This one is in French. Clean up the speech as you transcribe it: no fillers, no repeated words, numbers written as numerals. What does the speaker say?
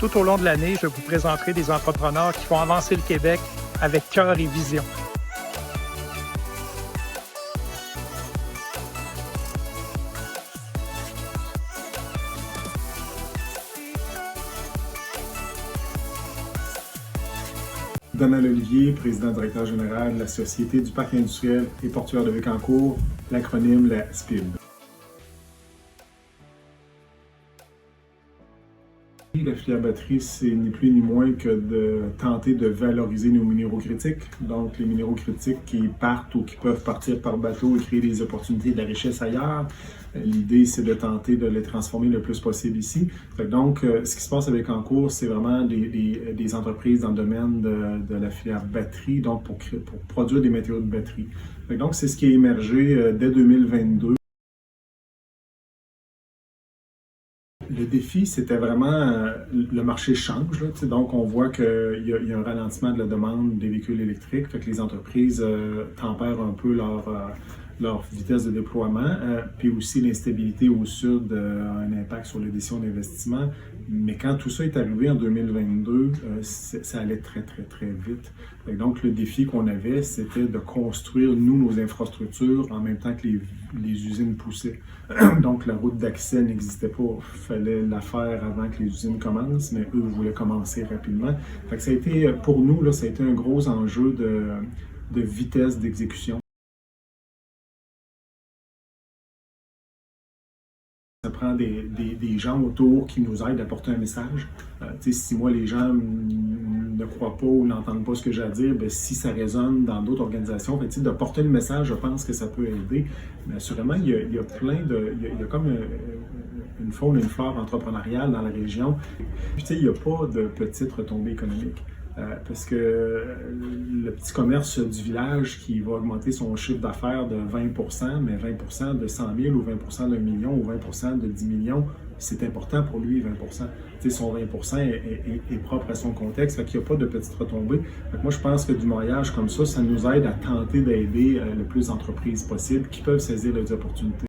Tout au long de l'année, je vous présenterai des entrepreneurs qui font avancer le Québec avec cœur et vision. Donald Olivier, président-directeur général de la Société du Parc industriel et portuaire de Bécancour, l'acronyme la SPIB. La filière batterie, c'est ni plus ni moins que de tenter de valoriser nos minéraux critiques. Donc, les minéraux critiques qui partent ou qui peuvent partir par bateau et créer des opportunités de la richesse ailleurs. L'idée, c'est de tenter de les transformer le plus possible ici. Donc, ce qui se passe avec Bécancour, c'est vraiment des entreprises dans le domaine de la filière batterie, donc pour produire des matériaux de batterie. Donc, c'est ce qui a émergé dès 2022. Le défi, c'était vraiment le marché change. Là, donc, on voit qu'il y a un ralentissement de la demande des véhicules électriques. Fait que les entreprises tempèrent un peu leur vitesse de déploiement. Puis aussi, l'instabilité au sud a un impact sur les décisions d'investissement. Mais quand tout ça est arrivé en 2022, ça allait très, très, très vite. Donc, le défi qu'on avait, c'était de construire, nous, nos infrastructures en même temps que les usines poussaient. Donc, la route d'accès n'existait pas. Il fallait la faire avant que les usines commencent, mais eux voulaient commencer rapidement. Fait que ça a été, pour nous, là, ça a été un gros enjeu de vitesse d'exécution. Ça prend des gens autour qui nous aident à porter un message. Si moi, les gens ne croient pas ou n'entendent pas ce que j'ai à dire, bien, si ça résonne dans d'autres organisations, de porter le message, je pense que ça peut aider. Mais assurément, il y a plein de... Il y a comme une faune et une flore entrepreneuriale dans la région. Puis, il n'y a pas de petites retombées économiques. Parce que le petit commerce du village qui va augmenter son chiffre d'affaires de 20%, mais 20% de 100 000 ou 20% d'un million ou 20% de 10 millions, c'est important pour lui, 20%. Son 20% est propre à son contexte, fait qu'il n'y a pas de petites retombées. Fait que moi, je pense que du maillage comme ça nous aide à tenter d'aider le plus d'entreprises possible qui peuvent saisir les opportunités.